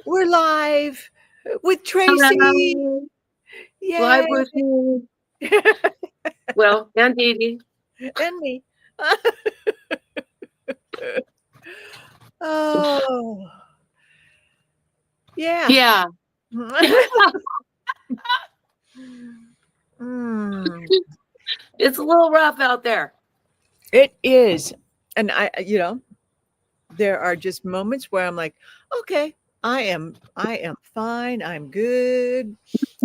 We're live with Tracy. Hello, live Yay. with me. Well, and Dee Dee. And me. Oh, yeah. Yeah, Mm, it's a little rough out there. it is. And there are just moments where I'm like, okay, I am fine. I'm good.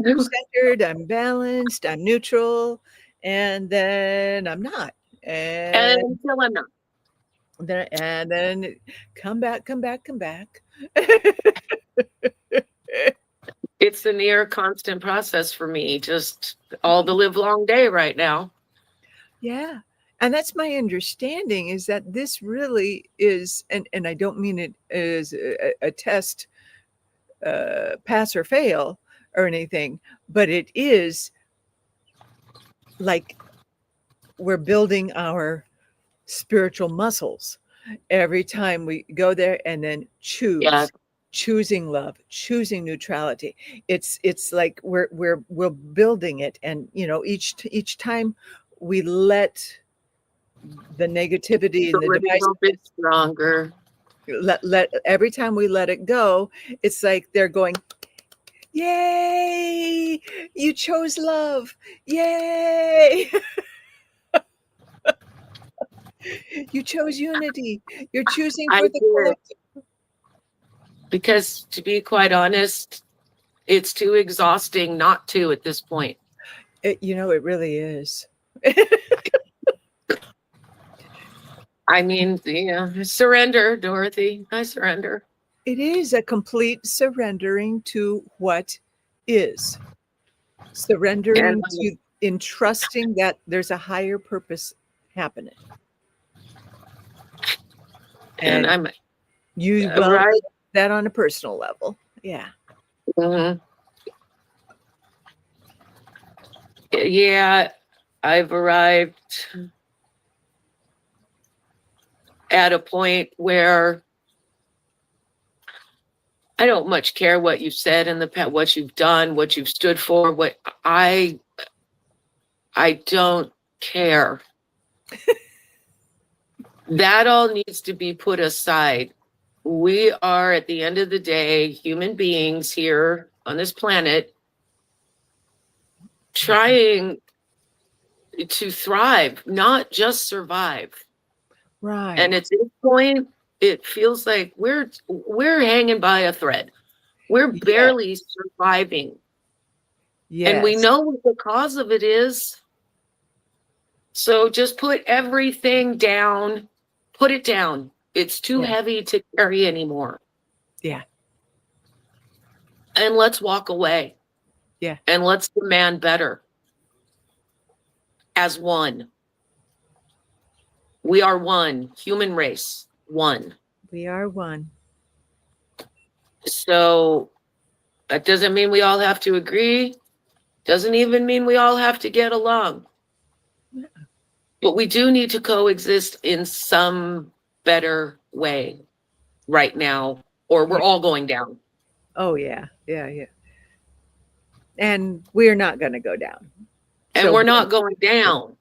I'm centered. I'm balanced. I'm neutral. And then I'm not. And And until I'm not. then come back, come back, come back. It's a near constant process for me, just all the live long day right now. Yeah. And that's my understanding is that this really is, and I don't mean it as a test, pass or fail or anything, but it is like we're building our spiritual muscles every time we go there and then Yeah, choosing love, choosing neutrality. It's like we're building it, and each time we let the negativity it's and a the little divisiveness, bit stronger. let every time we let it go, it's like they're going, yay, you chose love, yay. You chose unity, you're choosing I for the did, collective. because to be quite honest, it's too exhausting not to at this point. It really is. I mean, surrender, Dorothy. I surrender. It is a complete surrendering to what is, And surrendering to, in trusting that there's a higher purpose happening. and And I'm you well right. that on a personal level. Yeah. Mhm. Yeah, I've arrived at a point where I don't much care what you've said in the past, what you've done, what you've stood for, what I don't care. That all needs to be put aside. We are, at the end of the day, human beings here on this planet trying to thrive, not just survive. And Right. at this point, it feels like we're hanging by a thread. We're Yeah. barely surviving. And we Yes. know what the cause of it is. So just put everything down. Put it down. It's too Yeah. heavy to carry anymore. Yeah. And let's walk away. Yeah. And let's demand better as one. We are one, human race, one. We are one. So that doesn't mean we all have to agree. Doesn't even mean we all have to get along. But we do need to coexist in some better way right now, or we're Yeah. all going down. Oh yeah. Yeah. Yeah. And we're not going to go down. And So we're not going down.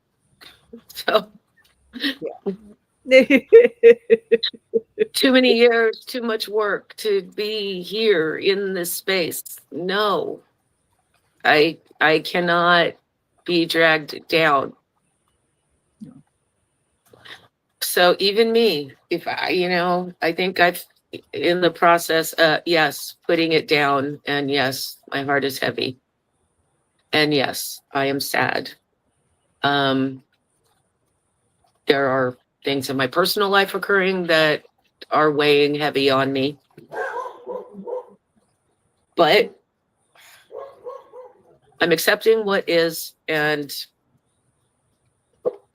So yeah. too many years, too much work to be here in this space. No, I cannot be dragged down. So even me, if I think I've in the process, yes, putting it down, and yes, my heart is heavy, and yes, I am sad. Um, there are things in my personal life occurring that are weighing heavy on me, but I'm accepting what is, and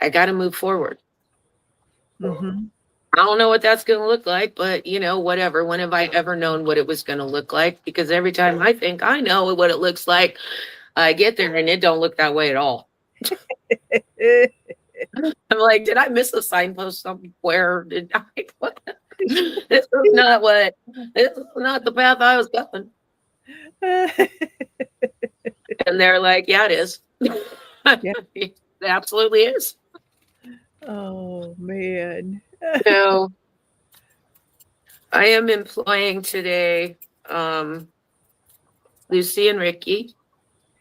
I got to move forward. Hmm. I don't know what that's going to look like, but whatever. When have I ever known what it was going to look like? Because every time I think I know what it looks like, I get there and it don't look that way at all. I'm like, did I miss a signpost somewhere? Did I? What? This is not the path I was going. And they're like, yeah, it is. Yeah. It absolutely is. Oh man. So I am employing today Lucy and Ricky.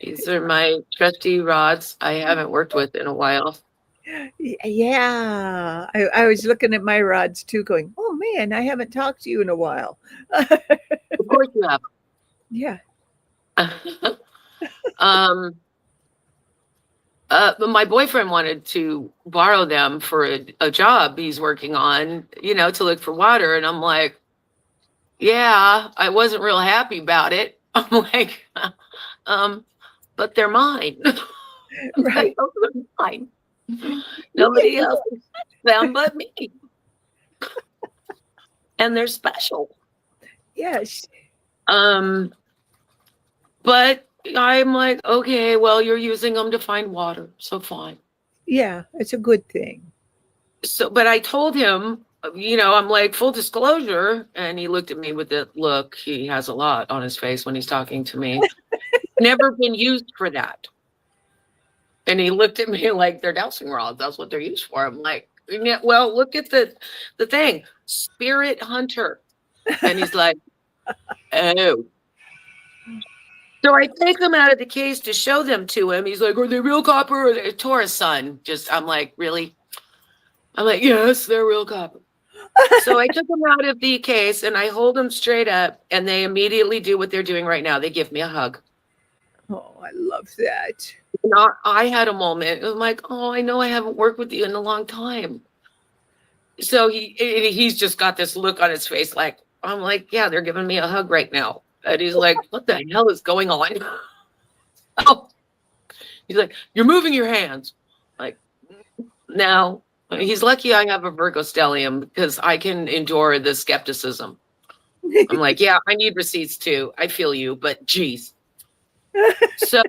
These are my trusty rods I haven't worked with in a while. Yeah. I was looking at my rods too, going, oh man, I haven't talked to you in a while. Of course you have. Yeah. um but my boyfriend wanted to borrow them for a job he's working on, to look for water. And I'm like, yeah, I wasn't real happy about it. I'm like, but they're mine. Right. They're mine. Nobody else is them but me. And they're special. Yes. But I'm like, okay, well, you're using them to find water, so fine. Yeah, it's a good thing. So, but I told him, I'm like, full disclosure, and he looked at me with that look. He has a lot on his face when he's talking to me. Never been used for that. And he looked at me like, they're dowsing rods. That's what they're used for. I'm like, yeah, well, look at the thing, Spirit Hunter. And he's like, oh. So I take them out of the case to show them to him. He's like, are they real copper or they're Taurus sun? I'm like, really? I'm like, yes, they're real copper. So I took them out of the case and I hold them straight up and they immediately do what they're doing right now. They give me a hug. Oh, I love that. I had a moment. I'm like, oh, I know I haven't worked with you in a long time. So he's just got this look on his face. Like, I'm like, yeah, they're giving me a hug right now. And he's like, what the hell is going on? Oh, he's like, you're moving your hands. Like, now he's lucky I have a Virgo stellium because I can endure the skepticism. I'm like, yeah, I need receipts too. I feel you, but geez. So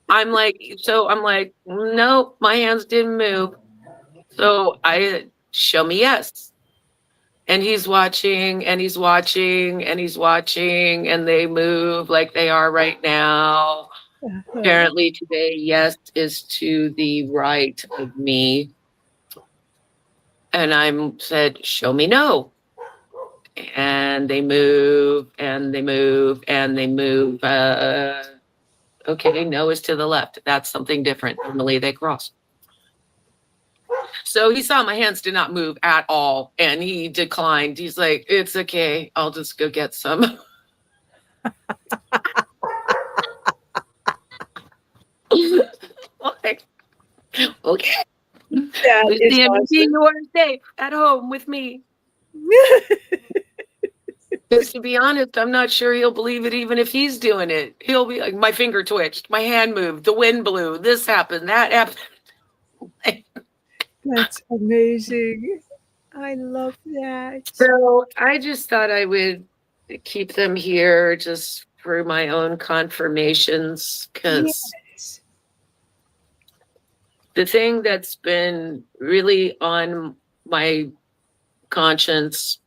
I'm like, no, my hands didn't move. So I show me yes. And he's watching and he's watching and he's watching and they move like they are right now. Apparently today, yes is to the right of me. And I'm said, show me no. And they move and they move and they move. Okay, no is to the left. That's something different. Normally they cross. So he saw my hands did not move at all and he declined. He's like, it's okay. I'll just go get some. Like, okay. That is Lucy, awesome. you are safe at home with me. Because to be honest, I'm not sure he'll believe it even if he's doing it. He'll be like, my finger twitched, my hand moved, the wind blew, this happened, that happened. That's amazing. I love that. So I just thought I would keep them here just for my own confirmations because Yes. the thing that's been really on my conscience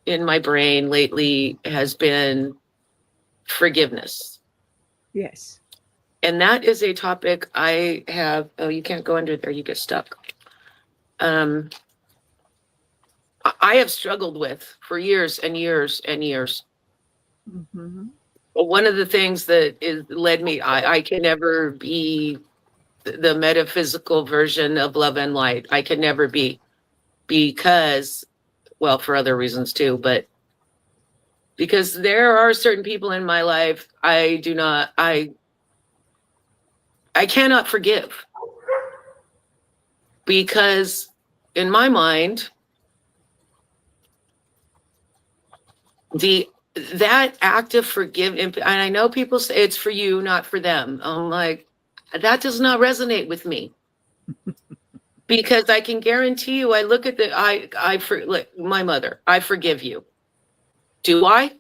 in my brain lately has been forgiveness. Yes. And that is a topic I have. Oh, you can't go under there, you get stuck. I have struggled with for years and years and years. Mm-hmm. One of the things that led me, I can never be the metaphysical version of love and light. I can never be because, well, for other reasons too, but because there are certain people in my life I cannot forgive because in my mind, that act of forgiveness, and I know people say it's for you, not for them. I'm like, that does not resonate with me. Because I can guarantee you, I look at like my mother, I forgive you. Do I?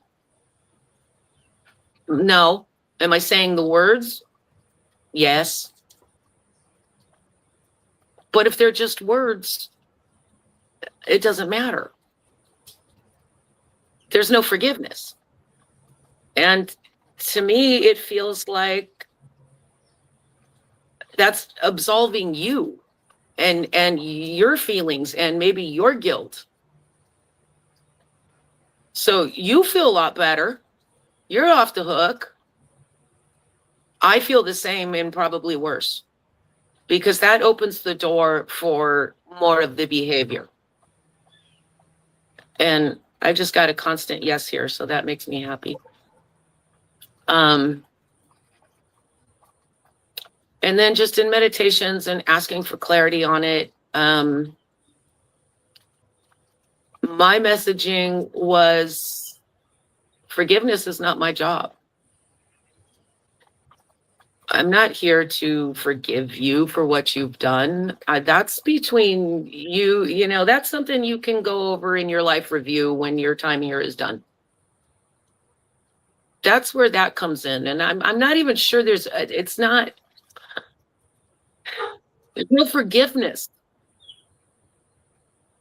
No. Am I saying the words? Yes. But if they're just words, it doesn't matter. there's no forgiveness. And to me, it feels like that's absolving you and your feelings and maybe your guilt. So you feel a lot better. You're off the hook. I feel the same and probably worse, because that opens the door for more of the behavior. And I just got a constant yes here, so that makes me happy. And then just in meditations and asking for clarity on it, my messaging was, forgiveness is not my job. I'm not here to forgive you for what you've done. That's between you, you know, that's something you can go over in your life review when your time here is done. That's where that comes in. And I'm not even sure there's no forgiveness.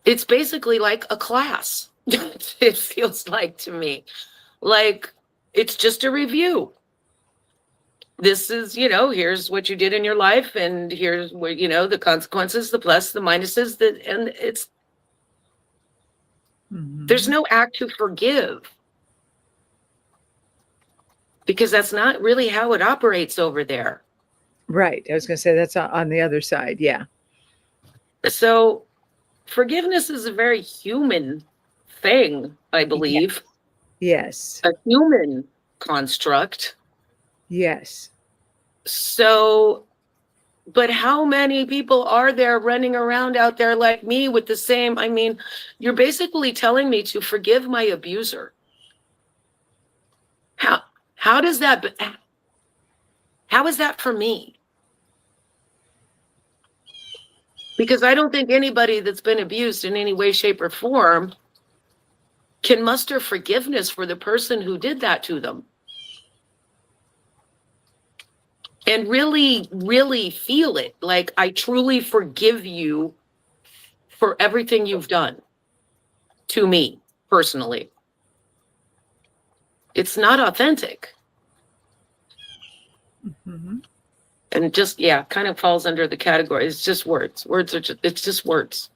It's basically like a class. It feels like to me, like it's just a review. This is, you know, here's what you did in your life, and here's where, you know, the consequences, the plus, the minuses, and it's, there's no act to forgive, because that's not really how it operates over there. Right. I was going to say that's on the other side. Yeah. So forgiveness is a very human thing, I believe. Yes. A human construct. Yes. So, but how many people are there running around out there like me with the same? I mean, you're basically telling me to forgive my abuser. How does that, how is that for me? Because I don't think anybody that's been abused in any way, shape, or form can muster forgiveness for the person who did that to them. And really, really feel it. Like, I truly forgive you for everything you've done to me personally. It's not authentic. Mm-hmm. And just, yeah, kind of falls under the category. It's just words. Words are just, it's just words.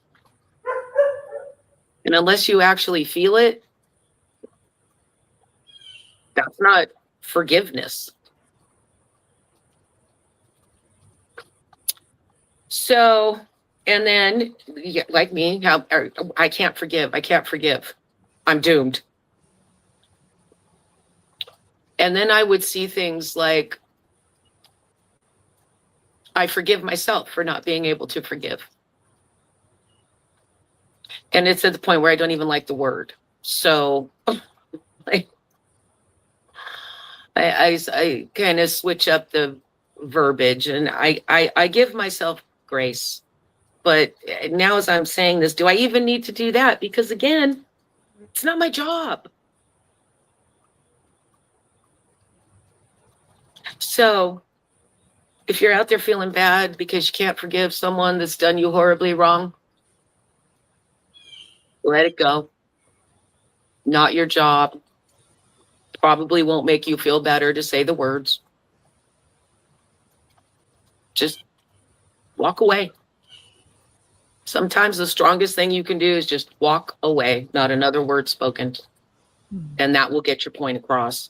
And unless you actually feel it, that's not forgiveness. So, and then, yeah, like me, I can't forgive. I can't forgive. I'm doomed. And then I would see things like, I forgive myself for not being able to forgive. And it's at the point where I don't even like the word. So I kind of switch up the verbiage, and I give myself grace. But now as I'm saying this, do I even need to do that? Because again, it's not my job. So if you're out there feeling bad because you can't forgive someone that's done you horribly wrong, let it go. Not your job. Probably won't make you feel better to say the words. Just walk away. Sometimes the strongest thing you can do is just walk away, not another word spoken. And that will get your point across.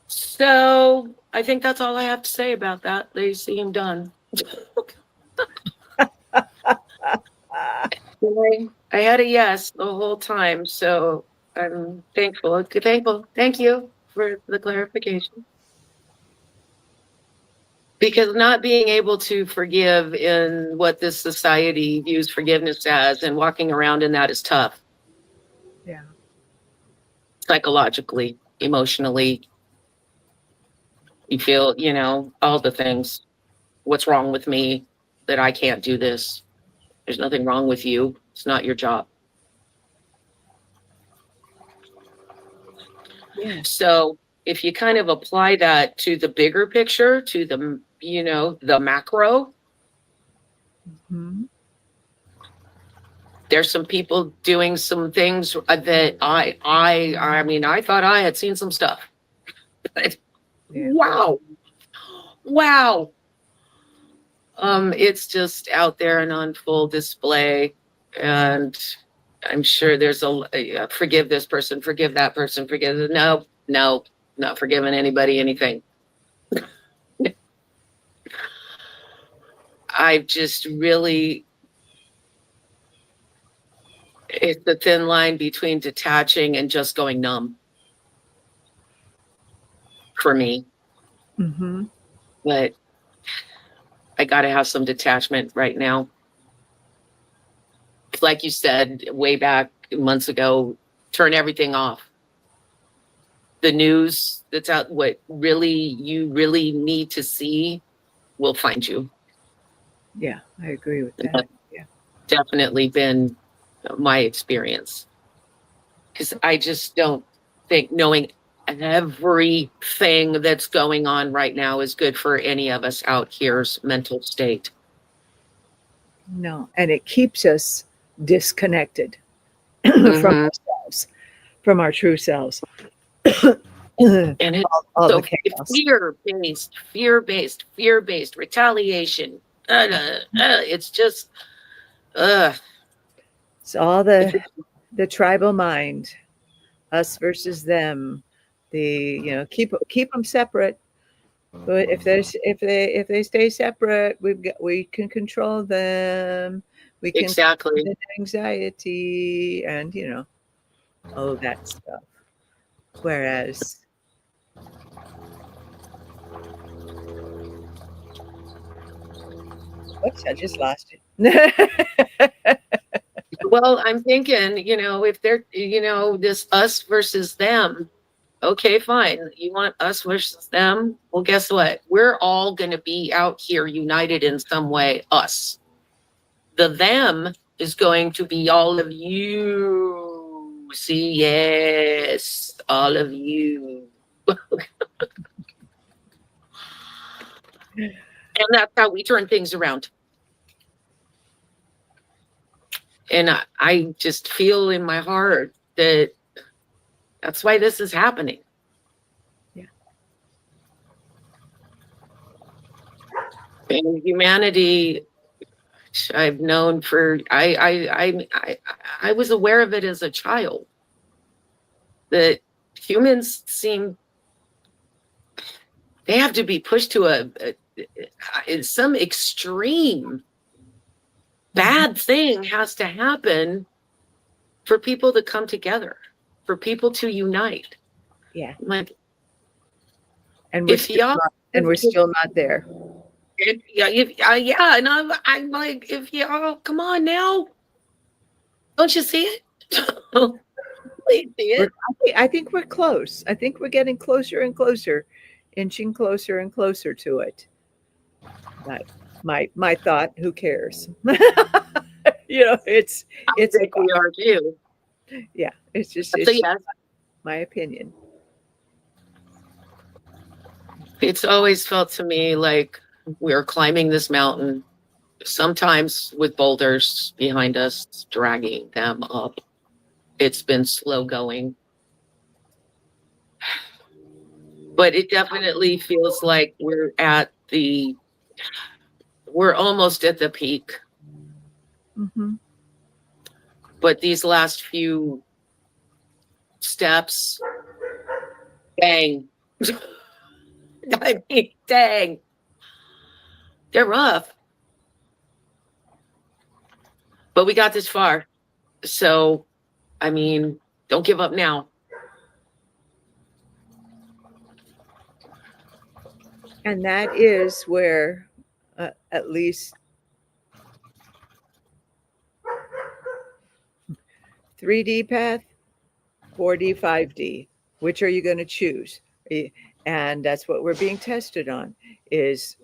So I think that's all I have to say about that. They seem done. I had a yes the whole time, so I'm thankful. Thank you for the clarification. Because not being able to forgive in what this society views forgiveness as, and walking around in that, is tough. Yeah. Psychologically, emotionally, you feel, you know, all the things. What's wrong with me that I can't do this? There's nothing wrong with you. It's not your job. Yeah. So if you kind of apply that to the bigger picture, to the, you know, the macro, Mm-hmm. There's some people doing some things that I mean, I thought I had seen some stuff. Yeah. Wow. Wow. It's just out there and on full display. And I'm sure there's forgive this person, forgive that person, no, not forgiving anybody, anything. I've just really, it's the thin line between detaching and just going numb for me. Mm-hmm. But I got to have some detachment right now. Like you said way back months ago, turn everything off. The news that's out, what you really need to see will find you. Yeah, I agree with that. Yeah. Definitely been my experience. Because I just don't think knowing everything that's going on right now is good for any of us out here's mental state. No, and it keeps us disconnected from Mhm. ourselves, from our true selves. And it's All so the chaos. fear-based retaliation. It's just, It's all the tribal mind, us versus them. Keep them separate. But if they stay separate, we can control them. We can exactly. control the anxiety and all of that stuff. Whereas, whoops, I just lost it. Well, I'm thinking, if they're, this us versus them, okay, fine. You want us versus them? Well, guess what? We're all going to be out here united in some way, us. The them is going to be all of you. See, yes, all of you. And that's how we turn things around. And I just feel in my heart that that's why this is happening. Yeah. And humanity, I've known for I was aware of it as a child that humans seem they have to be pushed to some extreme bad thing has to happen for people to come together, for people to unite. Yeah. Like, And if y'all, we're still not there. yeah, and I'm like, if y'all, come on now, don't you see it? Please see it. I think we're close. I think we're getting closer and closer, inching closer and closer to it. My thought. Who cares? It's I think we are too. yeah. It's So just yes, my opinion. it's always felt to me like we're climbing this mountain, sometimes with boulders behind us, dragging them up. It's been slow going, but it definitely feels like we're almost at the peak. Mm-hmm. But these last few steps, dang. I mean, dang. They're rough. But we got this far. So, I mean, don't give up now. And that is where, at least 3D path, 4D, 5D. Which are you going to choose? And that's what we're being tested on. Is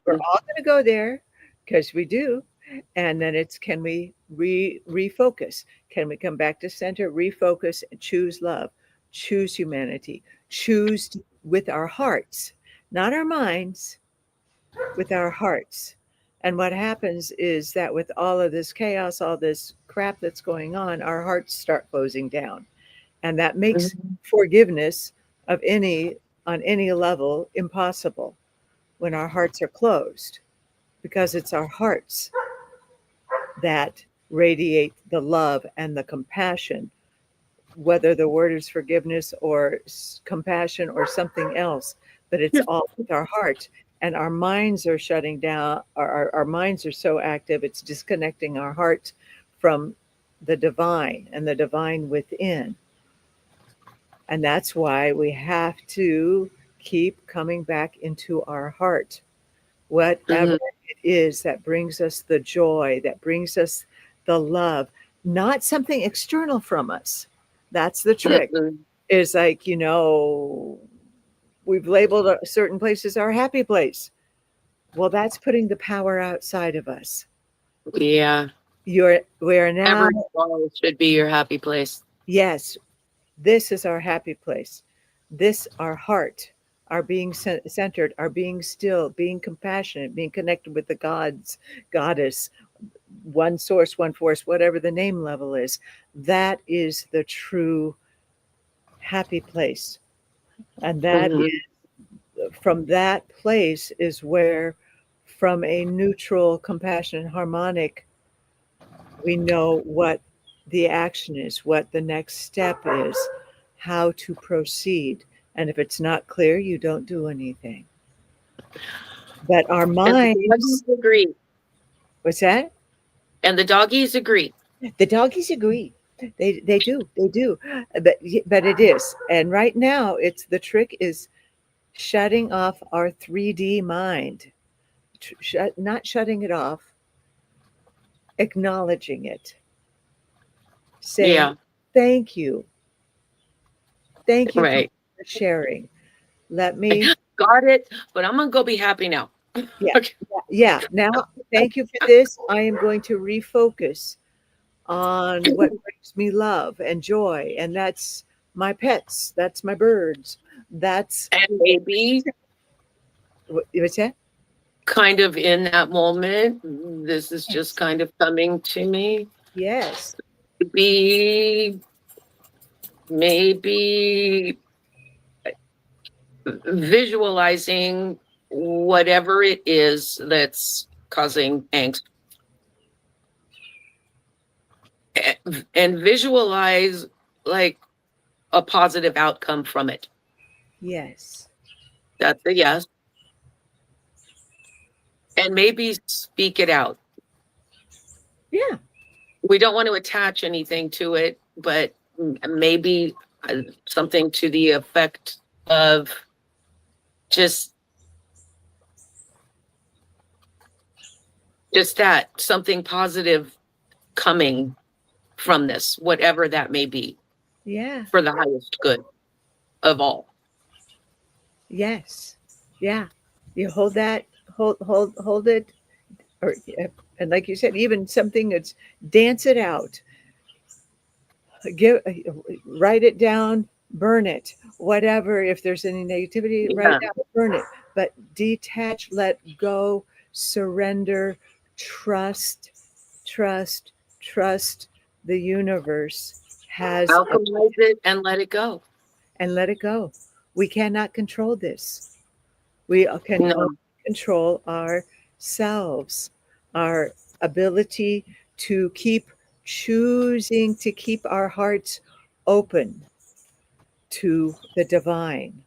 we're all going to go there because we do, and then it's can we refocus? Can we come back to center, refocus, and choose love, choose humanity, choose with our hearts, not our minds, with our hearts, And what happens is that with all of this chaos, all this crap that's going on, our hearts start closing down. And that makes Mhm. forgiveness of any on any level impossible when our hearts are closed, because it's our hearts that radiate the love and the compassion, whether the word is forgiveness or compassion or something else, but it's all with our heart. And our minds are shutting down, our minds are so active, it's disconnecting our heart from the divine and the divine within. And that's why we have to keep coming back into our heart. Whatever Mhm. it is that brings us the joy, that brings us the love, not something external from us. That's the trick. Mhm. Is like, we've labeled certain places our happy place. Well, that's putting the power outside of us. Yeah. We're now, Every wall should be your happy place. yes, this is our happy place. This, our heart, our being centered, our being still, being compassionate, being connected with the gods, goddess, one source, one force, whatever the name level is. That is the true happy place. And that is, Mhm. from that place is where, from a neutral, compassionate, harmonic, we know what the action is, what the next step is, how to proceed. And if it's not clear, you don't do anything. But our And the doggies minds, agree. what's that? And the doggies agree. The doggies agree. They do. But it is. And right now it's the trick is shutting off our 3D mind. Not shutting it off, acknowledging it, saying Yeah. thank you. Thank you for Right. sharing. Let me, Got it. But I'm gonna go be happy now. yeah, Okay. yeah. Now, thank you for this. I am going to refocus on what brings me love and joy. And that's my pets. That's my birds. That's And maybe what's that? kind of in that moment, this is just Yes. kind of coming to me. Yes. Be maybe visualizing whatever it is that's causing angst and visualize like a positive outcome from it. Yes. That's a yes. And maybe speak it out. Yeah. We don't want to attach anything to it, but maybe something to the effect of just that something positive coming from this, whatever that may be, Yeah. for the highest good of all. Yes. Yeah. You hold that, hold it, or, and like you said, even something that's dance it out, give, write it down, burn it, whatever. If there's any negativity, write it Yeah. down, burn it. But detach, let go, surrender, trust, trust, trust. The universe has a, Alchemize it and let it go. and let it go. We cannot control this. We can only No. control ourselves, our ability to keep choosing to keep our hearts open to the divine,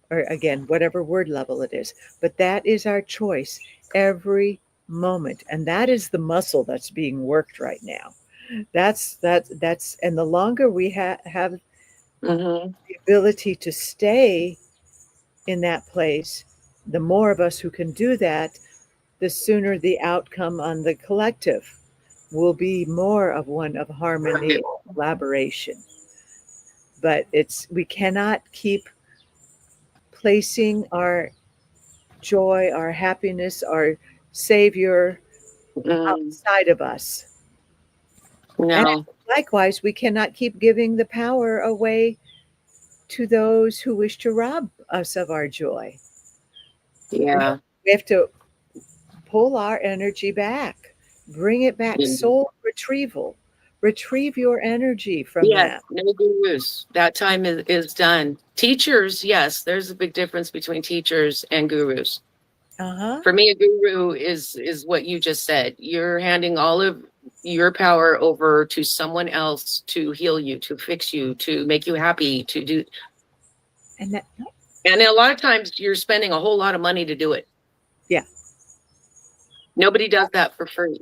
or again, whatever word level it is. But that is our choice every moment. And that is the muscle that's being worked right now. And the longer we have Hmm. the ability to stay in that place, the more of us who can do that, the sooner the outcome on the collective will be more of one of harmony Right. and collaboration. But we cannot keep placing our joy, our happiness, our savior Mm, outside of us. And no. likewise, we cannot keep giving the power away to those who wish to rob us of our joy. Yeah. We have to pull our energy back, bring it back, Mhm. soul retrieval. Retrieve your energy from Yes, that. no gurus. That time is done. Teachers, yes, there's a big difference between teachers and gurus. Uh-huh. For me, a guru is what you just said. You're handing all of your power over to someone else to heal you, to fix you, to make you happy, to do. And that, And a lot of times you're spending a whole lot of money to do it. yeah, Nobody does that for free.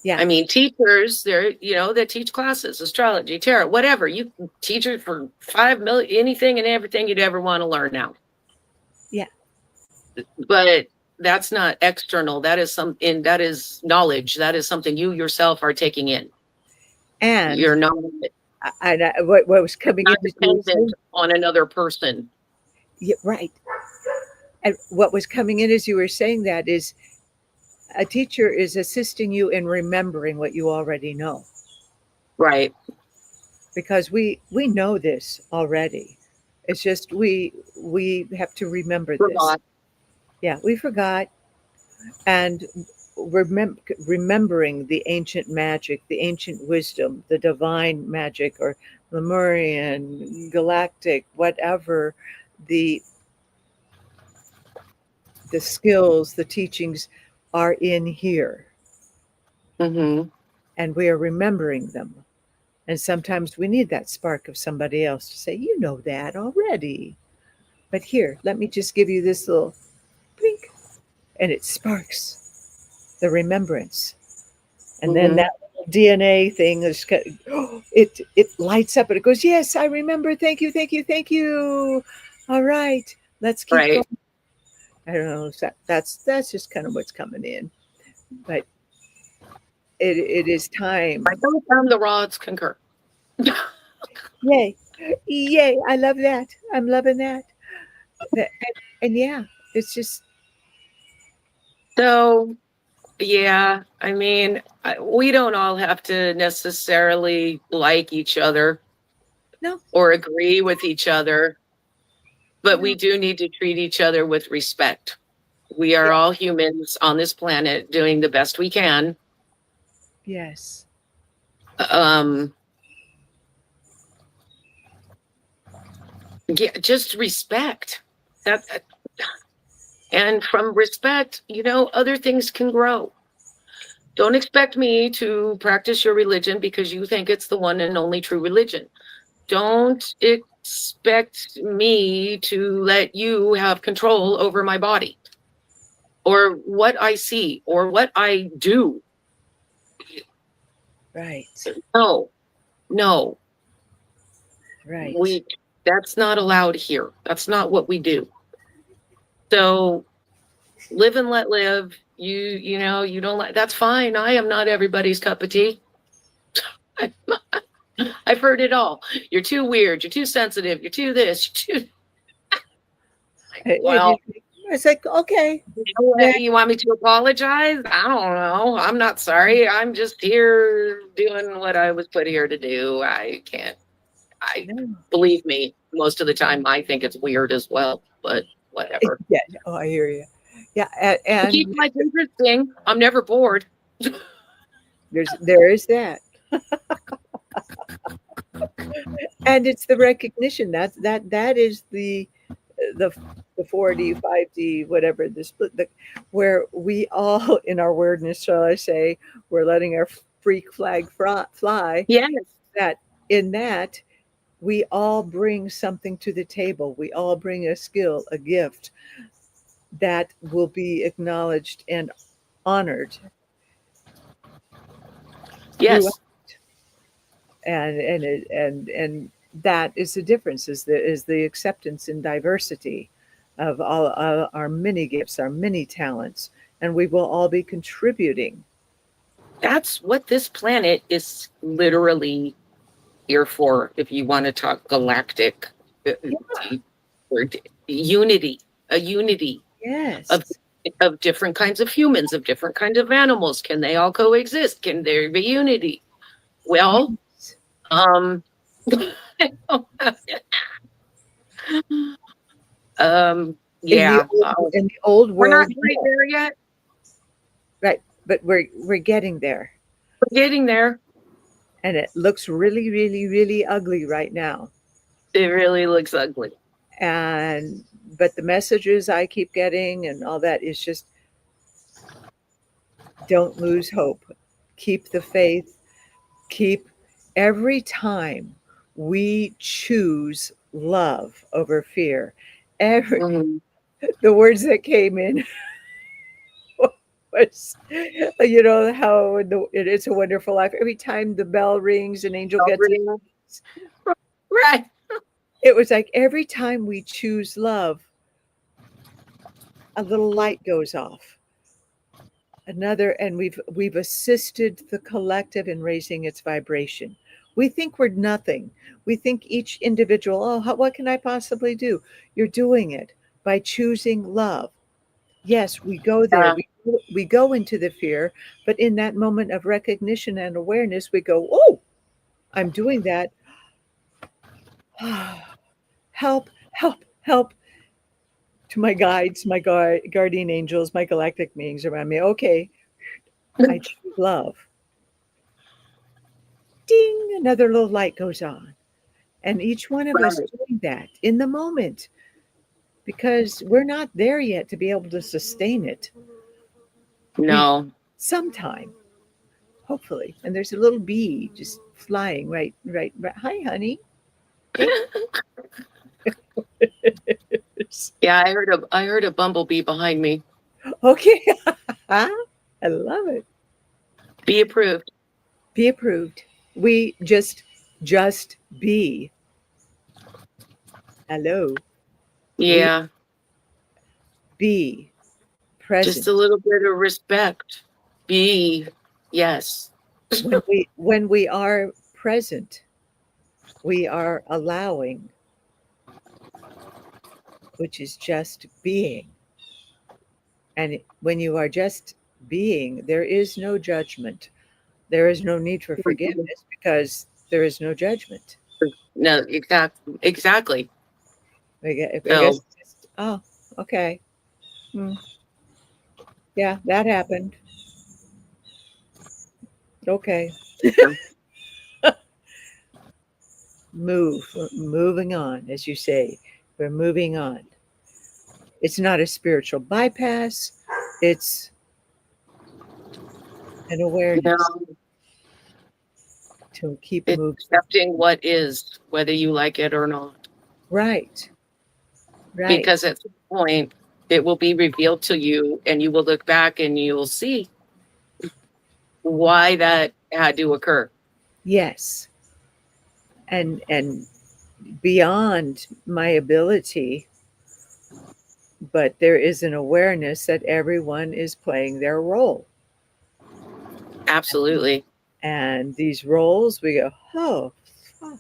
yeah, I mean, teachers, they're, that teach classes, astrology, tarot, whatever. You can teach it for 5 million, anything and everything you'd ever want to learn now. yeah. But that's not external. That is knowledge. That is something you yourself are taking in. And You're not what was coming not into you dependent on another person. yeah, right. And what was coming in as you were saying that is a teacher is assisting you in remembering what you already know, Right. because we know this already. It's just we have to remember this. Forgot. Yeah, we forgot. And remembering the ancient magic, the ancient wisdom, the divine magic, or Lemurian, galactic, whatever the the skills, the teachings are in here, Mm-hmm. and we are remembering them. And sometimes we need that spark of somebody else to say, you know that already. But here, let me just give you this little blink, and it sparks the remembrance. And then Mm-hmm. that little DNA thing is it lights up and it goes, yes, I remember. Thank you, thank you, thank you. All right, let's keep going. Right. I don't know. That's just kind of what's coming in, but it is time. I don't found the rods concur. Yay, yay! I love that. I'm loving that. And yeah, it's just So, yeah, I mean, we don't all have to necessarily like each other no, or agree with each other, but we no. do need to treat each other with respect. We are Yeah, all humans on this planet doing the best we can. yes, Um, yeah, just respect that, and from respect, other things can grow. Don't expect me to practice your religion because you think it's the one and only true religion. Don't expect me to let you have control over my body or what I see or what I do. right, No, no, right. we that's not allowed here. That's not what we do. So live and let live. You don't like, that's fine. I am not everybody's cup of tea. I've heard it all. You're too weird. You're too sensitive. You're too this. You're too. And Well, it's like, okay, what, you want me to apologize? I don't know. I'm not sorry. I'm just here doing what I was put here to do. I can't. I no. Believe me, most of the time I think it's weird as well, but whatever. Yeah, oh, I hear you. Yeah, It keeps and life interesting. I'm never bored. there is that, and it's the recognition that is the the 4D, 5D, whatever the split, where we all in our weirdness, shall I say, we're letting our freak flag fly. Yes. That in that we all bring something to the table. We all bring a skill, a gift that will be acknowledged and honored throughout. Yes. And that is the difference, is the acceptance in diversity of all our many gifts, our many talents, and we will all be contributing. That's what this planet is literally here for. If you want to talk galactic, Yeah. or unity, a unity of Yes. of different kinds of humans, of different kinds of animals. Can they all coexist? Can there be unity? Well, Yes. um, In the yeah, old we're not world, quite there yet. but we're getting there. We're getting there. And it looks really, really, really ugly right now. It really looks ugly. And but the messages I keep getting and all that is just don't lose hope. Keep the faith. Keep every time we choose love over fear. Every Mhm. the words that came in was, how it's a wonderful life. Every time the bell rings, an angel gets it. Right. It was like every time we choose love, a little light goes off. Another, and we've assisted the collective in raising its vibration. We think we're nothing. We think each individual, oh, what can I possibly do? You're doing it by choosing love. Yes, we go there. Yeah. We go into the fear, but in that moment of recognition and awareness, we go, oh, I'm doing that. Help, help, help to my guides, my guardian angels, my galactic beings around me. Okay, I choose love. Ding, another little light goes on. And each one of us Right. doing that in the moment because we're not there yet to be able to sustain it. We No. sometime, hopefully. And there's a little bee just flying right. Hi, honey. Hey. Yeah, I heard a bumblebee behind me. Okay. I love it. Be approved. Be approved. We just be. Hello. We Yeah. be Just present. a little bit of respect. Be yes. When we are present, we are allowing, which is just being. And when you are just being, there is no judgment. There is no need for forgiveness because there is no judgment. No, exactly. I guess So it's just, oh, okay. Hmm. Yeah, that happened. Okay. Moving on, as you say. We're moving on. It's not a spiritual bypass, it's an you awareness know, to keep it's moving. accepting what is, whether you like it or not. Right, Because right. at some point it will be revealed to you and you will look back and you'll see why that had to occur. Yes. And beyond my ability, but there is an awareness that everyone is playing their role. Absolutely. And these roles, we go, oh, fuck.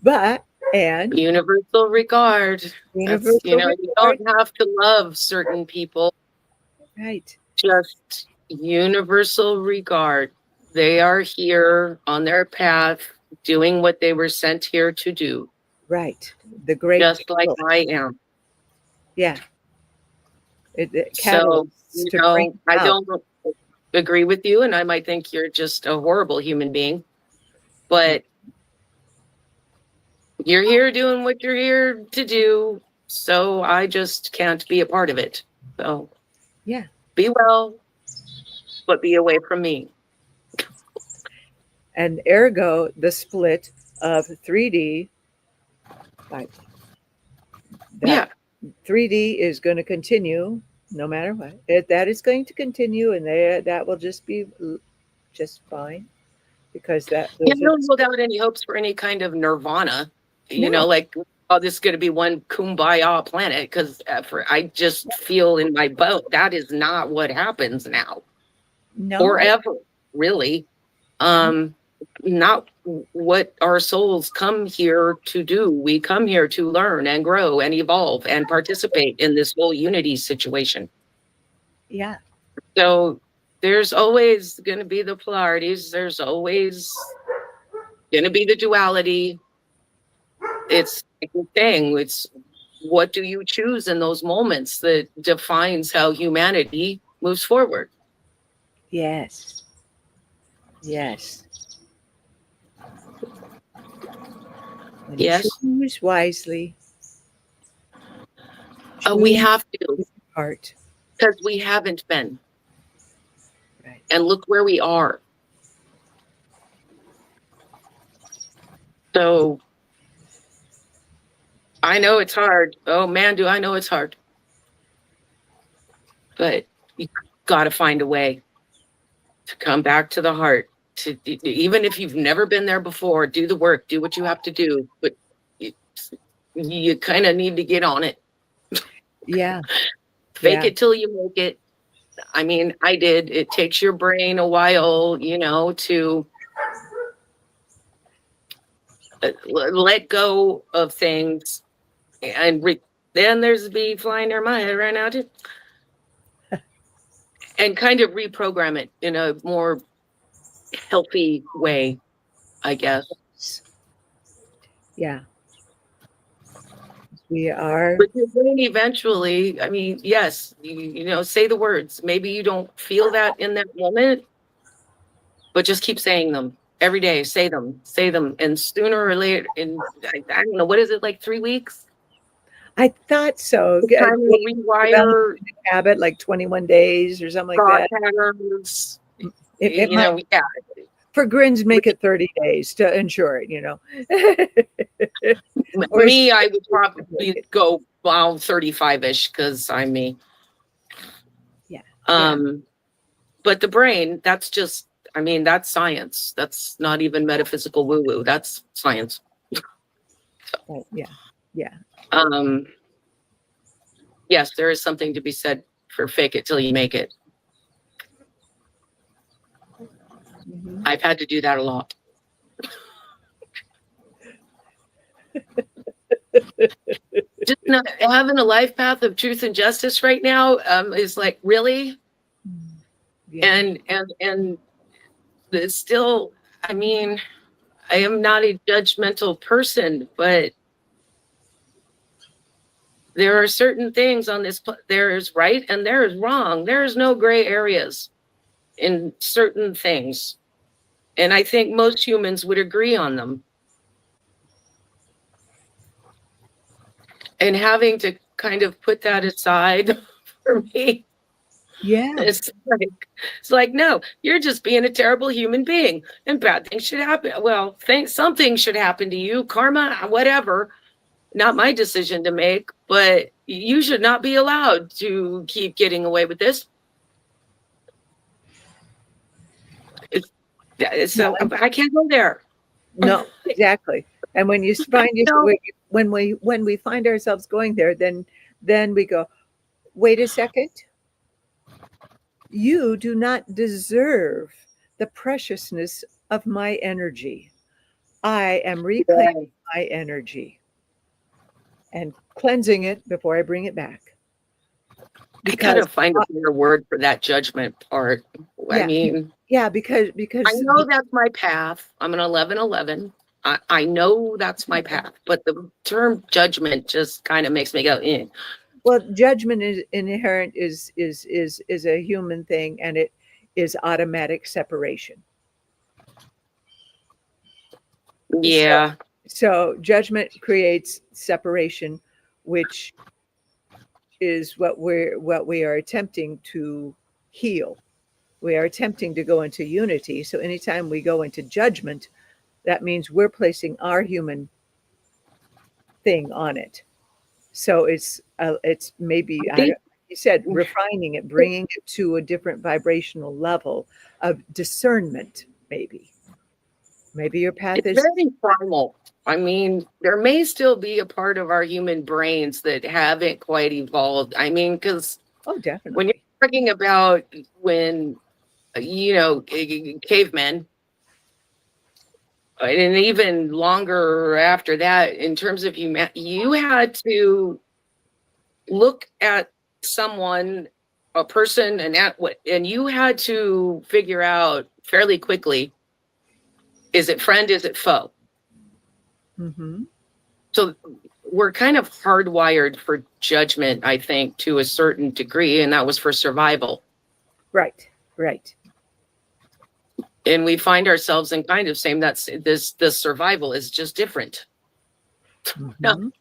But, and Universal regard. That's, universal you regard, don't have to love certain people, right, just universal regard. They are here on their path doing what they were sent here to do, right. The great just like catalyst. I am. Yeah, it So, catalysts to bring I out. don't agree with you, and I might think you're just a horrible human being, but you're here doing what you're here to do. So I just can't be a part of it. So Yeah. be well, but be away from me. And ergo, the split of 3D, like that Yeah. 3D is going to continue no matter what. That is going to continue, and that will just be just fine because Yeah, those I are don't hold out any hopes for any kind of nirvana, no, like, oh, this is going to be one kumbaya planet. Because I just feel in my boat that is not what happens now or no, ever, really. Um, Not what our souls come here to do. We come here to learn and grow and evolve and participate in this whole unity situation. yeah, So there's always going to be the polarities. There's always going to be the duality. It's like a thing. It's what do you choose in those moments that defines how humanity moves forward? Yes. Yes. And Yes, choose wisely. we Choose have to, with your heart. because we haven't been. Right. And look where we are. So I know it's hard. Oh man, do I know it's hard. But you got to find a way to come back to the heart. To even if you've never been there before, do the work, do what you have to do. But you kind of need to get on it. Yeah. Fake Yeah. it till you make it. I mean, I did. It takes your brain a while, to let go of things, and then there's a bee flying near my head right now too, and kind of reprogram it in a more healthy way, I guess. Yeah. We are. But your brain eventually, I mean, yes, say the words. Maybe you don't feel that in that moment, but just keep saying them every day. Say them, and sooner or later, I don't know, what is it, like 3 weeks? I thought so. Time to rewire Habit, like 21 days or something like thought that. patterns. It might, Yeah. for grins, make it 30 days to ensure it, Or Me, I would probably go 35-ish because I'm me. Yeah. But the brain, that's just, I mean, that's science. That's not even metaphysical woo-woo. That's science. Oh, yeah. Yeah. Yes, there is something to be said for fake it till you make it. Mhm. I've had to do that a lot. Just not having a life path of truth and justice right now is like, really? Yeah. And it's still, I mean, I am not a judgmental person, but there are certain things on this, there is right and there is wrong. There is no gray areas in certain things. And I think most humans would agree on them. And having to kind of put that aside for me, Yeah. it's like, no, you're just being a terrible human being and bad things should happen. Well, something should happen to you, karma, whatever. Not my decision to make, but you should not be allowed to keep getting away with this. So I can't go there. No, exactly. And when you find when we find ourselves going there, then we go, wait a second. You do not deserve the preciousness of my energy. I am reclaiming my energy and cleansing it before I bring it back. I gotta find a better word for that judgment part. Yeah, I mean, because I know that's my path. I'm an 11-11. I know that's my path, but the term judgment just kind of makes me go in. Well, judgment is inherent, is a human thing, and it is automatic separation. Yeah. So judgment creates separation, which is what we are attempting to heal. We are attempting to go into unity. So anytime we go into judgment, that means we're placing our human thing on it. So it's maybe, you said, refining it, bringing it to a different vibrational level of discernment. Maybe your path it's is very primal. I mean, there may still be a part of our human brains that haven't quite evolved. I mean, because definitely when you're talking about when cavemen, and even longer after that, in terms of you had to look at someone, a person, and you had to figure out fairly quickly, is it friend, is it foe? Mm-hmm. So we're kind of hardwired for judgment, I think, to a certain degree, and that was for survival. Right. Right. And we find ourselves in kind of saying that's this survival is just different. Mhm.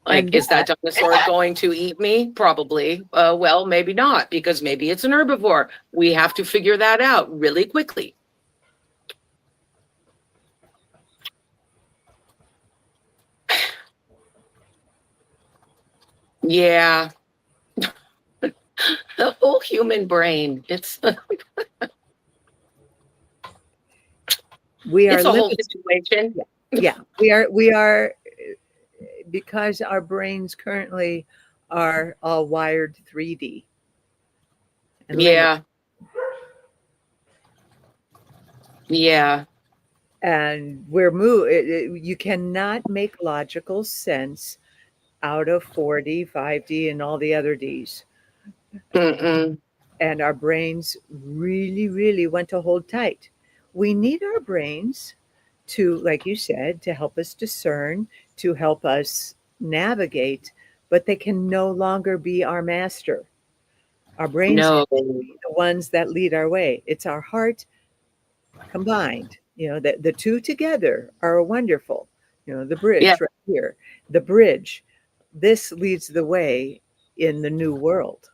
Like, And is that dinosaur going to eat me? Probably. Well, maybe not, because maybe it's an herbivore. We have to figure that out really quickly. Yeah. The whole human brain. It's we are it's a whole limited. situation. Yeah. We are because our brains currently are all wired 3D and limited. Yeah. Yeah. And you cannot make logical sense out of 4D, 5D, and all the other Ds. Mm-mm. And our brains really, really want to hold tight. We need our brains to, like you said, to help us discern, to help us navigate, but they can no longer be our master. Our brains No. have to be the ones that lead our way. It's our heart combined. The two together are wonderful. The Yeah. bridge right here, the bridge. This leads the way in the new world.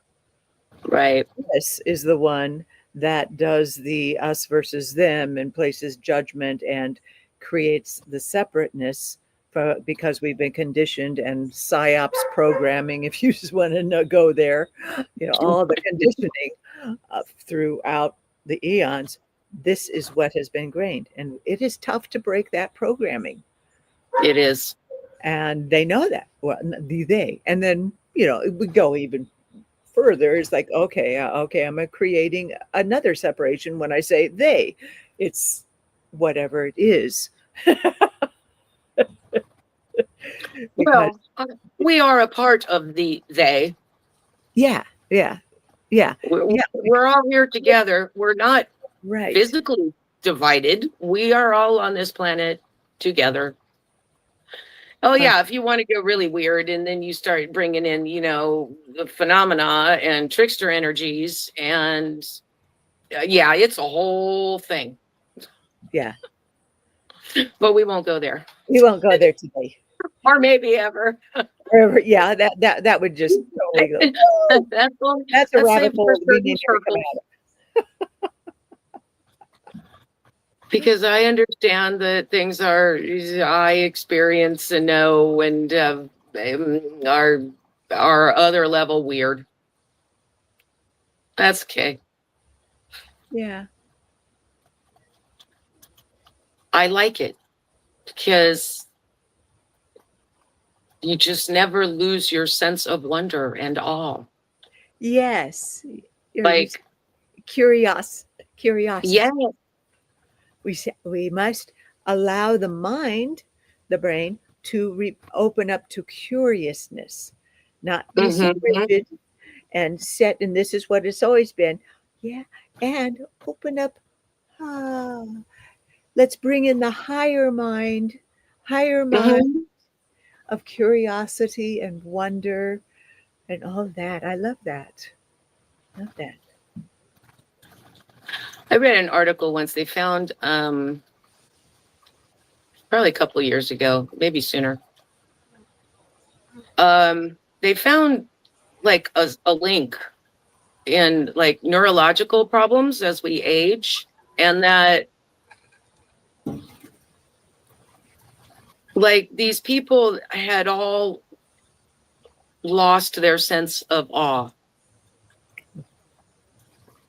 Right. This is the one that does the us versus them and places judgment and creates the separateness because we've been conditioned and psyops programming, if you just want to go there, all the conditioning throughout the eons. This is what has been grained, and it is tough to break that programming. It is. And they know that. Well, they, and then it would go even further. It's like, okay, I'm creating another separation. When I say they, it's whatever it is. Because Well, we are a part of the they. yeah, yeah, yeah, yeah, We're all here together. We're not right. physically divided. We are all on this planet together. Oh yeah, if you want to go really weird, and then you start bringing in, the phenomena and trickster energies, and yeah, it's a whole thing. Yeah, But we won't go there, we won't go there today. or maybe ever. Yeah, that would just totally go. That's a rabbit saved for hole we certain need to come circles. out of. Because I understand that things I experience and know, and are other level weird. That's okay. Yeah, I like it because you just never lose your sense of wonder and awe. yes. Like, Curiosity. yeah, We must allow the mind, the brain, to open up to curiousness, not be so mm-hmm. rigid and set. And this is what it's always been. Yeah, and open up. Ah, let's bring in the higher mind Mm-hmm. of curiosity and wonder and all that. I love that. Love that. I read an article once. They found probably a couple of years ago, maybe sooner. They found like a link in like neurological problems as we age, and that like these people had all lost their sense of awe.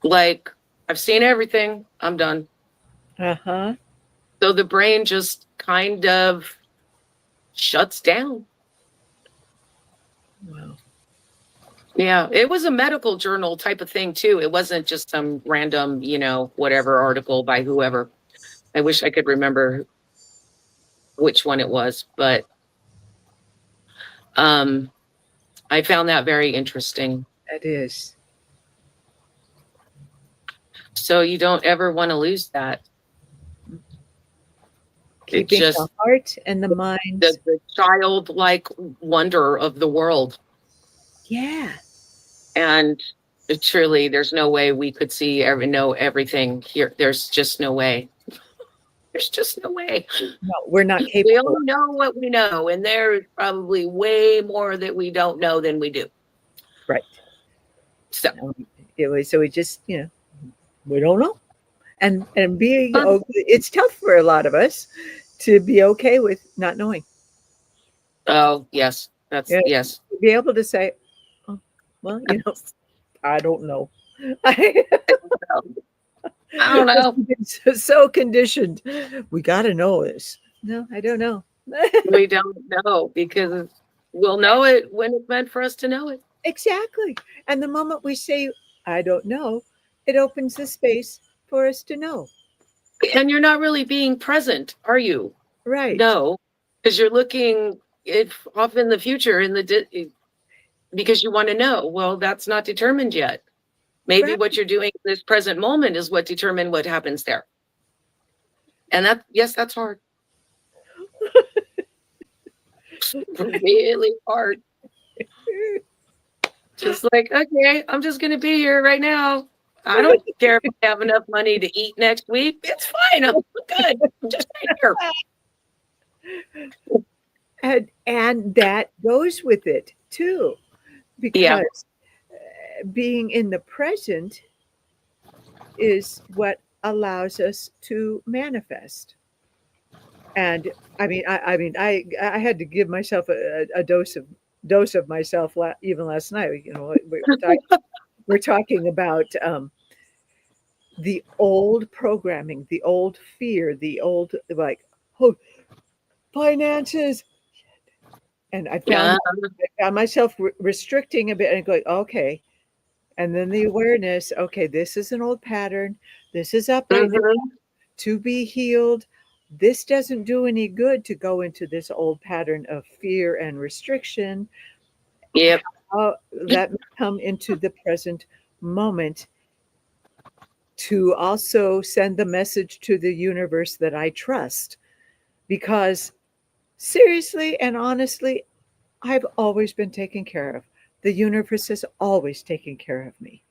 Like, I've seen everything, I'm done. Uh-huh. So the brain just kind of shuts down. Wow. Yeah, it was a medical journal type of thing too. It wasn't just some random, whatever article by whoever. I wish I could remember which one it was, but I found that very interesting. That is. So you don't ever want to lose that. Keeping the just heart and the mind. the childlike wonder of the world. Yeah. And truly, there's no way we could know everything here. There's just no way. There's just no way. No, we're not We capable. only know what we know, and there's probably way more that we don't know than we do. Right. So So we just, we don't know. And being, Um, it's tough for a lot of us to be okay with not knowing. oh yes, that's Yeah. yes. To be able to say, oh, well, I don't know. I I don't know. It's so conditioned. We got to know this. No, I don't know. We don't know because we'll know it when it's meant for us to know it. Exactly. And the moment we say, I don't know, it opens the space for us to know. And you're not really being present, are you? Right. No, because you're looking off in the future because you want to know. Well, that's not determined yet. Maybe Right. what you're doing in this present moment is what determines what happens there. And that's hard. Really hard. Just like, okay, I'm just going to be here right now. I don't care if I have enough money to eat next week. It's fine. I'm good. I'm just right here. And that goes with it too, because Yeah. Being in the present is what allows us to manifest. And I had to give myself a dose of myself even last night. We're talking about the old programming, the old fear, the old finances, and I found myself restricting a bit and going, okay, and then the awareness, okay, this is an old pattern. This is up right now to be healed. This doesn't do any good to go into this old pattern of fear and restriction. Yep. Let me come into the present moment to also send the message to the universe that I trust. Because seriously and honestly, I've always been taken care of. The universe has always taken care of me.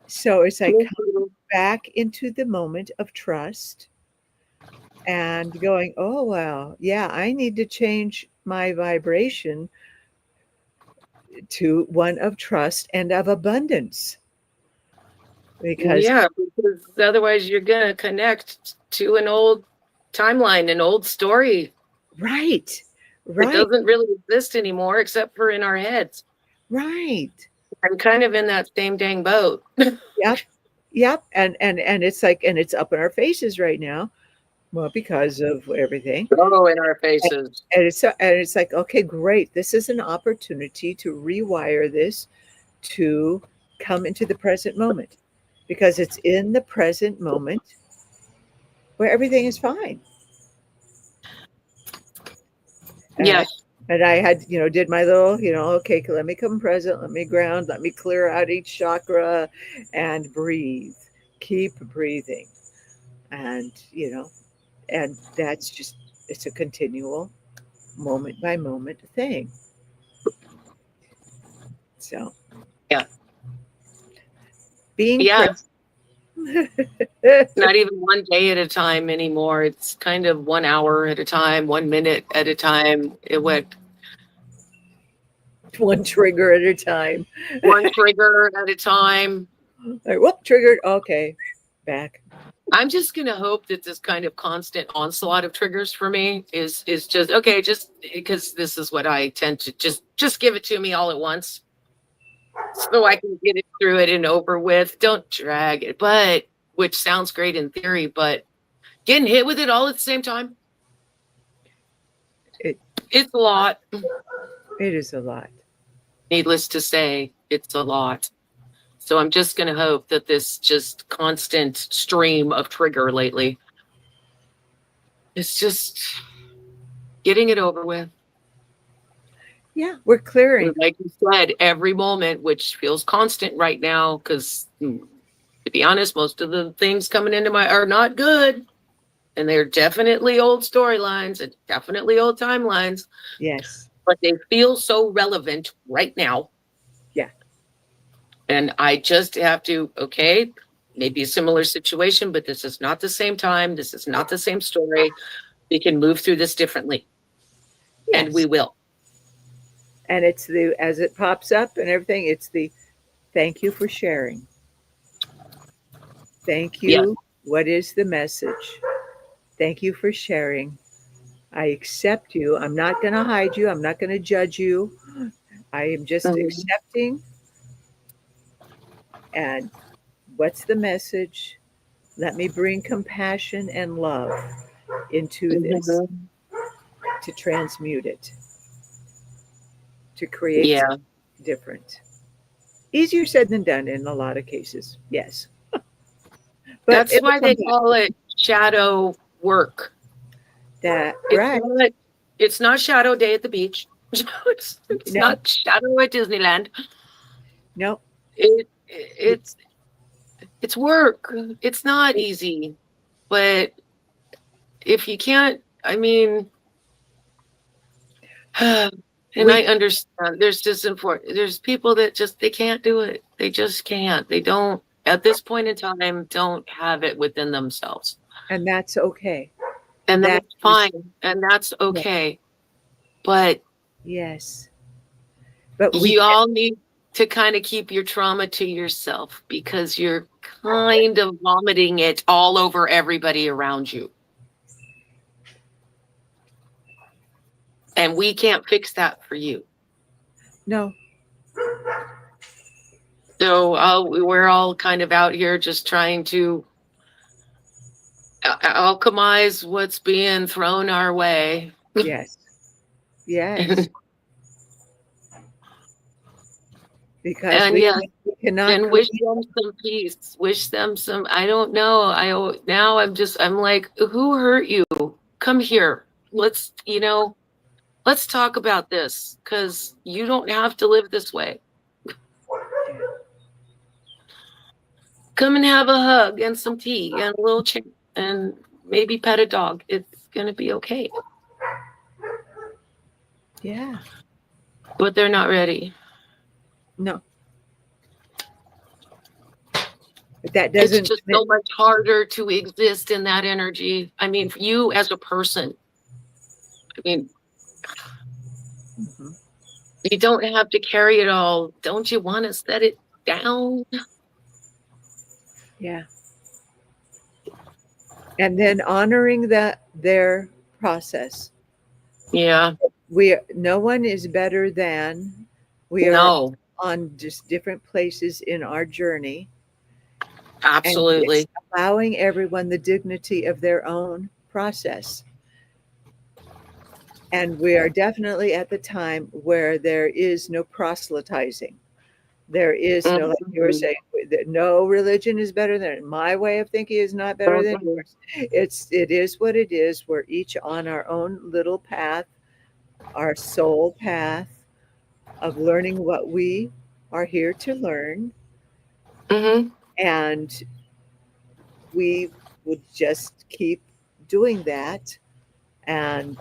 So it's like coming back into the moment of trust and going, oh, wow, yeah, I need to change my vibration to one of trust and of abundance. Because otherwise you're going to connect to an old timeline, an old story. Right. It doesn't really exist anymore except for in our heads. Right. I'm kind of in that same dang boat. Yep. And it's like, and it's up in our faces right now. Well, because of everything. Oh, in our faces. And it's like, okay, great. This is an opportunity to rewire this to come into the present moment, because it's in the present moment where everything is fine. Yeah. And I had, did my little, okay, let me come present, let me ground, let me clear out each chakra and breathe. Keep breathing. And, and that's just, it's a continual moment by moment thing. So, yeah. Being present. Not even one day at a time anymore. It's kind of 1 hour at a time, 1 minute at a time. It went one trigger at a time. One trigger at a time. Like, whoop, triggered. Okay, back. I'm just gonna hope that this kind of constant onslaught of triggers for me is just okay, just because this is what I tend to just give it to me all at once, so I can get it through it and over with. Don't drag it, but which sounds great in theory, but getting hit with it all at the same time, it's a lot. It is a lot. Needless to say, it's a lot. So I'm just going to hope that this just constant stream of trigger lately is just getting it over with. Yeah, we're clearing. Like you said, every moment, which feels constant right now, because to be honest, most of the things coming into are not good. And they're definitely old storylines and definitely old timelines, Yes. but they feel so relevant right now. Yeah. And I just have to, okay, maybe a similar situation, but this is not the same time. This is not the same story. We can move through this differently. Yes. And we will. And it's the, as it pops up and everything, it's the thank you for sharing. Thank you. Yes. What is the message? Thank you for sharing. I accept you. I'm not going to hide you. I'm not going to judge you. I am just accepting. And what's the message? Let me bring compassion and love into this to transmute it, to create Yeah. something different. Easier said than done in a lot of cases. Yes. But that's it'll why come they back. call it shadow work. That It's right. not, it's not shadow day at the beach. It's No. not shadow at Disneyland. No. It's work. It's not easy. But if you can't, I mean, and I understand there's there's people that just they can't do it. They just can't. They don't at this point in time don't have it within themselves. And that's okay. And That that's fine. And that's okay. But yes. But you all need to kind of keep your trauma to yourself because you're kind of vomiting it all over everybody around you. And we can't fix that for you. no. So we're all kind of out here just trying to alchemize what's being thrown our way. Yes. Yes. Because And we yeah, cannot and wish them some peace. Wish them some. I don't know. I'm like, who hurt you? Come here. Let's talk about this because you don't have to live this way. Come and have a hug and some tea and a little chat and maybe pet a dog. It's gonna be okay. Yeah. But they're not ready. No. But that doesn't. It's just so much harder to exist in that energy. I mean, for you as a person. I mean, you don't have to carry it all. Don't you want to set it down? Yeah. And then honoring their process. Yeah. No one is better than. We are No. on just different places in our journey. Absolutely. And allowing everyone the dignity of their own process. And we are definitely at the time where there is no proselytizing. There is no, like you were saying, no religion is better than my way of thinking is not better than yours. It is what it is. We're each on our own little path, our soul path of learning what we are here to learn. And we would just keep doing that. And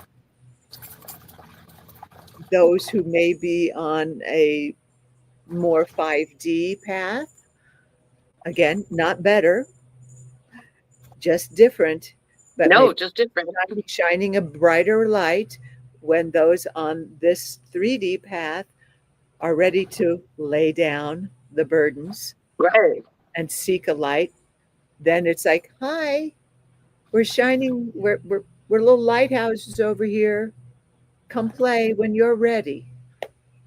those who may be on a more 5D path, again, not better, just different. But no, just different. Shining a brighter light when those on this 3D path are ready to lay down the burdens, right, and seek a light. Then it's like, hi, we're shining, we're little lighthouses over here. Come play when you're ready.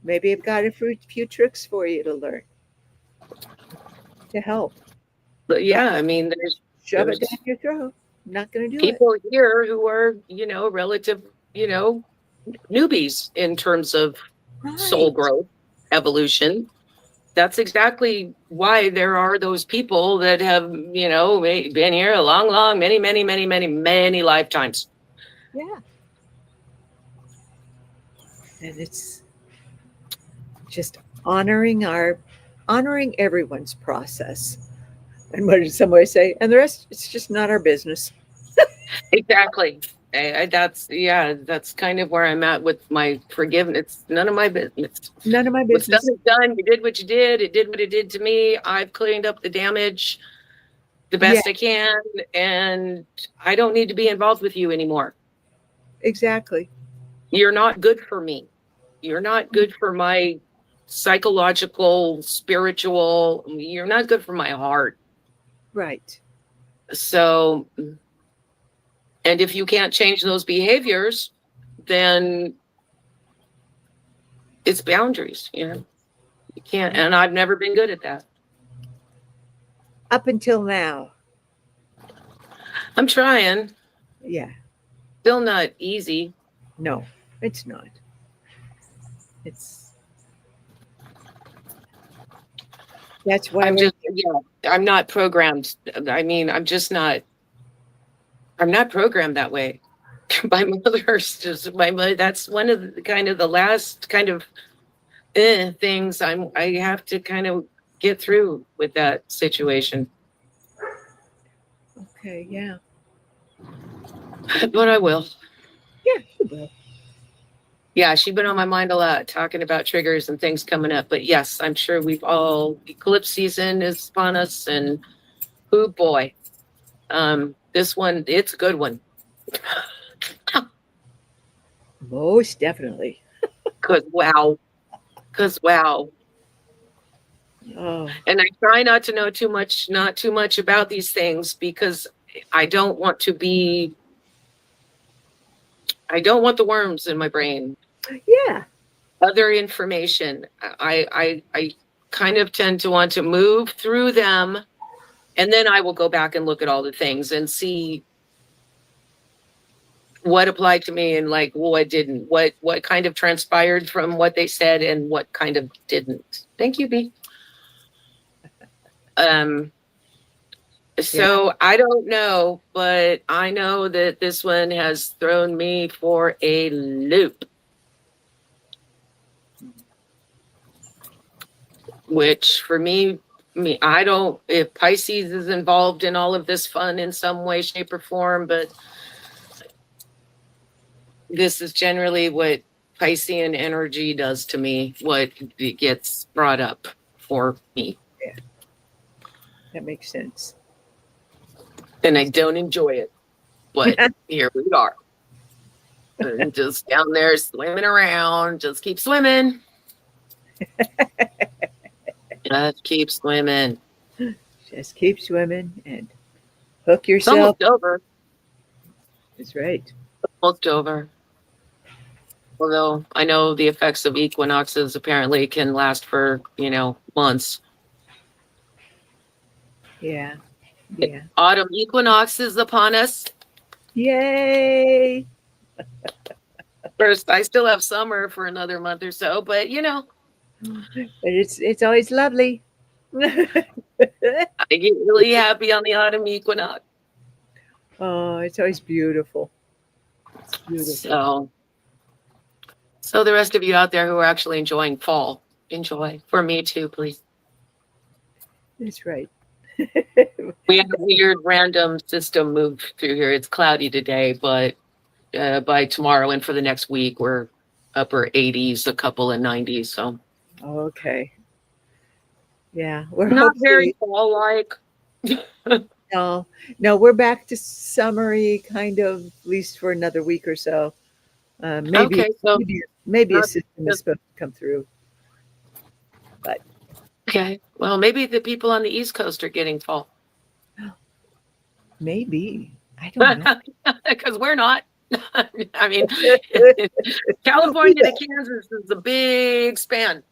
Maybe I've got a few tricks for you to learn to help. But yeah, I mean, shove it down your throat. I'm not going to do people here who are, relative, newbies in terms of soul growth, evolution. That's exactly why there are those people that have, been here a long, many lifetimes. Yeah. And it's just honoring everyone's process. And what did somebody say? And the rest, it's just not our business. Exactly. That's kind of where I'm at with my forgiveness. None of my business. None of my What's done business. is done. You did what you did. It did what it did to me. I've cleaned up the damage the Yeah, best I can, and I don't need to be involved with you anymore. exactly. You're not good for me. You're not good for my psychological, spiritual. You're not good for my heart. Right. So, and if you can't change those behaviors, then it's boundaries, you know. You can't, and I've never been good at that. Up until now. I'm trying. Yeah. Still not easy. No, it's not. It's that's why I'm we're just, I'm not programmed. I mean, I'm not programmed that way. My mother's just my mother. That's one of the kind of the last kind of things I have to kind of get through with that situation. okay. Yeah. But I will. Yeah. You will. Yeah, she's been on my mind a lot, talking about triggers and things coming up. But yes, I'm sure we've all eclipse season is upon us, and oh boy, this one it's a good one. Most definitely. Cause wow, cause wow, Oh, and I try not to know not too much about these things because I don't want to be. I don't want the worms in my brain. yeah. Other information. I kind of tend to want to move through them, and then I will go back and look at all the things and see what applied to me and like what didn't, what kind of transpired from what they said and what kind of didn't. Thank you, B. Um, Yeah. so I don't know, but I know that this one has thrown me for a loop, which for me, I don't, if Pisces is involved in all of this fun in some way, shape, or form, but this is generally what Piscean energy does to me, what it gets brought up for me. Yeah. That makes sense. And I don't enjoy it. But here we are. And just down there swimming around. Just keep swimming. Just keep swimming. Just keep swimming and hook It's yourself. almost over. That's right. Almost over. Although I know the effects of equinoxes apparently can last for, months. Yeah. Yeah. Autumn equinox is upon us. Yay. First, I still have summer for another month or so, but But it's always lovely. I get really happy on the autumn equinox. Oh, it's always beautiful. It's beautiful. So the rest of you out there who are actually enjoying fall, enjoy. For me too, please. That's right. We had a weird random system move through here. It's cloudy today, but by tomorrow and for the next week, we're upper 80s, a couple of 90s. So Okay. Yeah, we're not very hopefully fall-like. no, we're back to summery kind of, at least for another week or so. Maybe Okay, so maybe a not system is supposed to come through. okay. Well, maybe the people on the East Coast are getting fall Maybe. I don't know. because we're not. I mean, California to Kansas is a big span.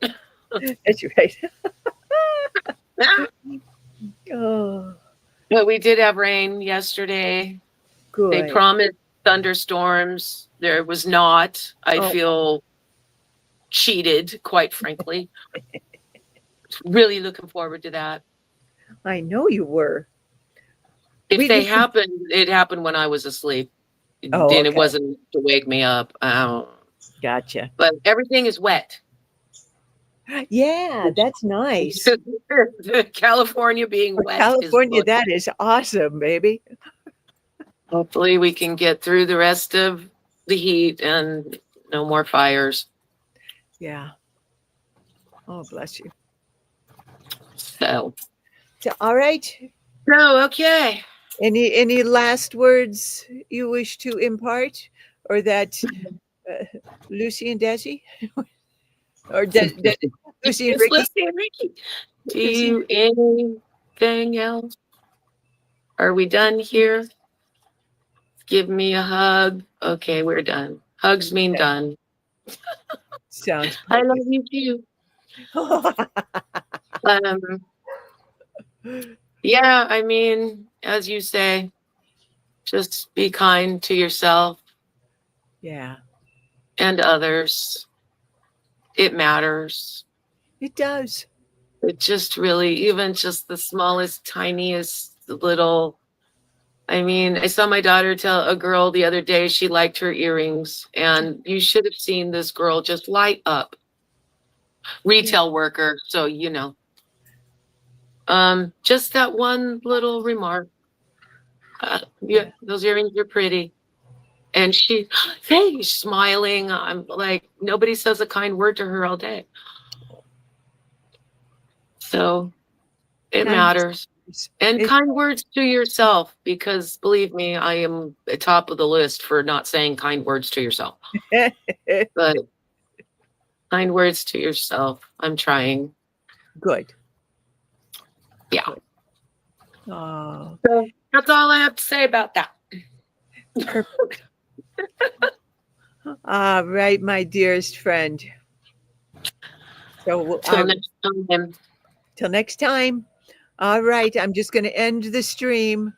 That's right. Oh, But we did have rain yesterday. They good. promised thunderstorms. There was not. I Oh. feel cheated, quite frankly. Really looking forward to that. I know you were. If We they did- happened, it happened when I was asleep. Oh, And it okay. wasn't to wake me up. Gotcha. But everything is wet. Yeah, that's nice. California being For wet California, is that is awesome, baby. Hopefully we can get through the rest of the heat and no more fires. Yeah. Oh, bless you. So, All right. okay. Any last words you wish to impart, or that Lucy and Desi, or Lucy and It's Ricky? Lucy and Ricky. Do Lucy. you anything else? Are we done here? Give me a hug. Okay, we're done. Hugs mean done. Sounds I love you too. Um, yeah, I mean, as you say, just be kind to yourself Yeah, and others. It matters. it does. It just really, even just the smallest, tiniest little. I mean, I saw my daughter tell a girl the other day she liked her earrings, and you should have seen this girl just light up. Retail worker, so you know. Just that one little remark. Yeah, those earrings are pretty. And she, hey, smiling. I'm like, nobody says a kind word to her all day. So it Kind matters. And it- kind words to yourself, because believe me, I am at top of the list for not saying kind words to yourself. But kind words to yourself, I'm trying. Good. Yeah. Good. Oh, So that's all I have to say about that. perfect. All right, my dearest friend. So Till next time. till next time. All right, I'm just going to end the stream.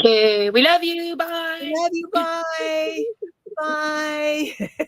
Okay, we love you. Bye. Love you. Bye. Bye.